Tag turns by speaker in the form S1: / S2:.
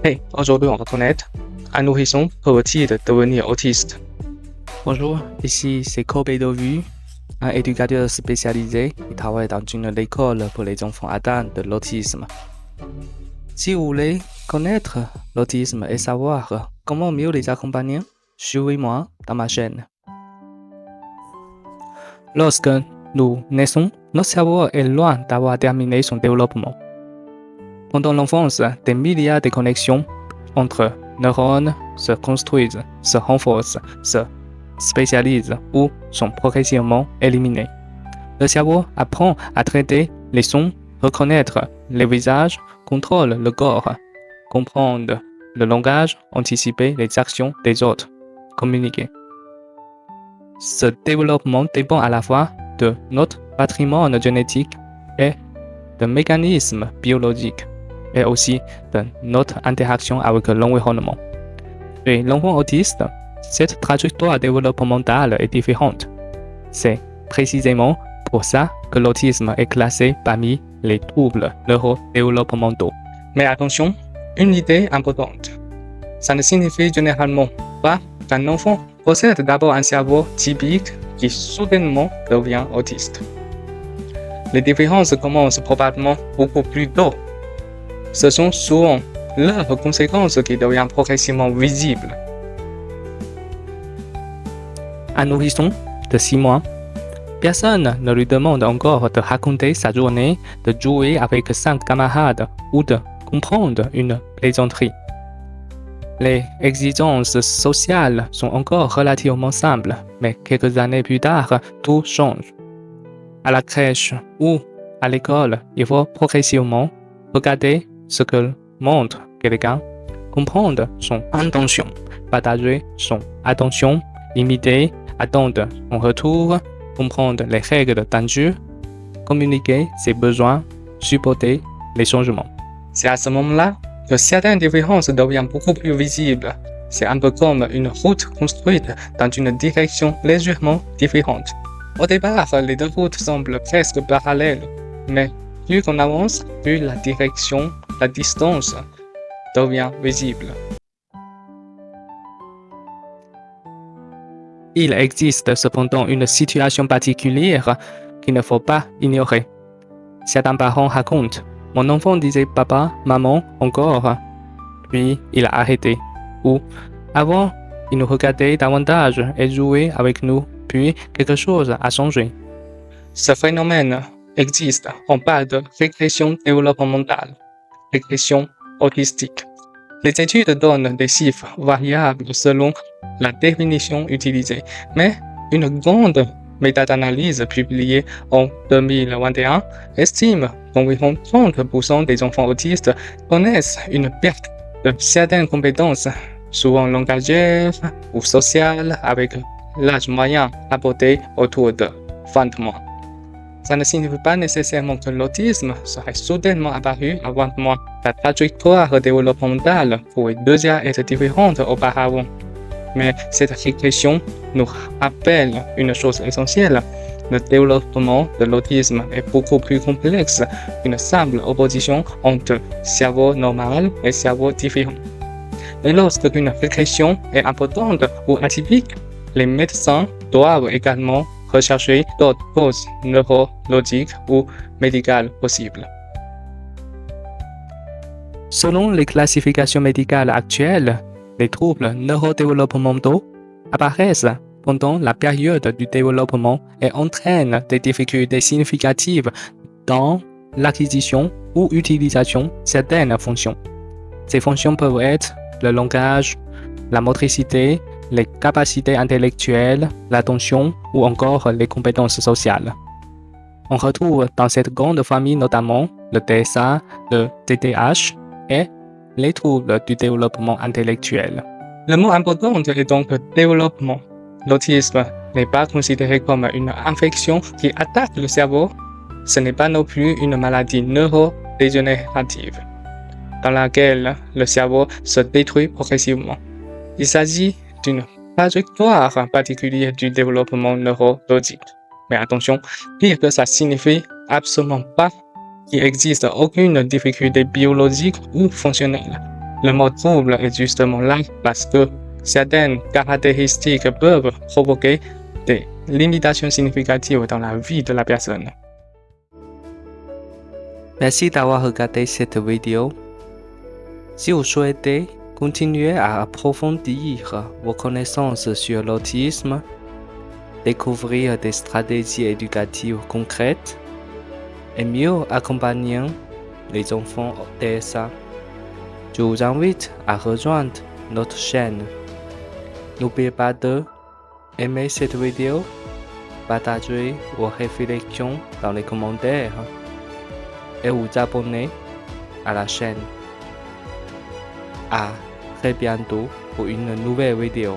S1: Hey, aujourd'hui on va connaître un nourrisson peut-il devenir autiste?
S2: Bonjour, ici c'est Kobe Dovu, un éducateur spécialisé qui travaille dans une école pour les enfants atteints de l'autisme. Si vous voulez connaître l'autisme et savoir comment mieux les accompagner, suivez-moi dans ma chaîne. Lorsque nous naissons, notre cerveau est loin d'avoir terminé son développement. Pendant l'enfance, des milliards de connexions entre neurones se construisent, se renforcent, se spécialisent ou sont progressivement éliminés. Le cerveau apprend à traiter les sons, reconnaître les visages, contrôle le corps, comprendre le langage, anticiper les actions des autres, communiquer. Ce développement dépend à la fois de notre patrimoine génétique et de mécanismes biologiques, et aussi de notre interaction avec l'environnement. Chez l'enfant autiste, cette trajectoire développementale est différente. C'est précisément pour ça que l'autisme est classé parmi les troubles neurodéveloppementaux.
S1: Mais attention, une idée importante. Ça ne signifie généralement pas qu'un enfant possède d'abord un cerveau typique qui soudainement devient autiste. Les différences commencent probablement beaucoup plus tôt. Ce sont souvent leurs conséquences qui deviennent progressivement visibles.
S2: Un nourrisson de 6 mois, personne ne lui demande encore de raconter sa journée, de jouer avec 5 camarades ou de comprendre une plaisanterie. Les exigences sociales sont encore relativement simples, mais quelques années plus tard, tout change. À la crèche ou à l'école, il faut progressivement regarder ce que montre quelqu'un, comprendre son intention, partager son attention, imiter, attendre son retour, comprendre les règles d'un jeu, communiquer ses besoins, supporter les changements.
S1: C'est à ce moment-là que certaines différences deviennent beaucoup plus visibles. C'est un peu comme une route construite dans une direction légèrement différente. Au départ, les deux routes semblent presque parallèles, mais plus qu'on avance, plus la direction, la distance devient visible.
S2: Il existe cependant une situation particulière qu'il ne faut pas ignorer. Certains parents racontent: mon enfant disait papa, maman, encore, puis il a arrêté. Ou avant, il nous regardait davantage et jouait avec nous, puis quelque chose a changé.
S1: Ce phénomène existe. On parle de régression développementale, régression autistique. Les études donnent des chiffres variables selon la définition utilisée, mais une grande méta-analyse publiée en 2021 estime qu'environ 30% des enfants autistes connaissent une perte de certaines compétences, souvent langagères ou sociales, avec l'âge moyen rapporté autour de 20 mois. Ça ne signifie pas nécessairement que l'autisme serait soudainement apparu à 20 mois. La trajectoire développementale pourrait déjà être différente auparavant. Mais cette régression nous rappelle une chose essentielle. Le développement de l'autisme est beaucoup plus complexe qu'une simple opposition entre cerveau normal et cerveau différent. Et lorsque une régression est importante ou atypique, les médecins doivent également rechercher d'autres causes neurologiques ou médicales possibles.
S2: Selon les classifications médicales actuelles, les troubles neurodéveloppementaux apparaissent pendant la période du développement et entraînent des difficultés significatives dans l'acquisition ou utilisation de certaines fonctions. Ces fonctions peuvent être le langage, la motricité, les capacités intellectuelles, l'attention ou encore les compétences sociales. On retrouve dans cette grande famille notamment le TSA, le TDAH et les troubles du développement intellectuel.
S1: Le mot important est donc développement. L'autisme n'est pas considéré comme une infection qui attaque le cerveau. Ce n'est pas non plus une maladie neurodégénérative dans laquelle le cerveau se détruit progressivement. Il s'agit d'une trajectoire particulière du développement neurologique. Mais attention, pire que ça signifie absolument pas qu'il existe aucune difficulté biologique ou fonctionnelle. Le mot trouble est justement là parce que certaines caractéristiques peuvent provoquer des limitations significatives dans la vie de la personne.
S2: Merci d'avoir regardé cette vidéo. Si vous souhaitez continuer à approfondir vos connaissances sur l'autisme, découvrir des stratégies éducatives concrètes et mieux accompagner les enfants TSA, je vous invite à rejoindre notre chaîne. N'oubliez pas de aimer cette vidéo, partager vos réflexions dans les commentaires et vous abonner à la chaîne. À très bientôt pour une nouvelle vidéo.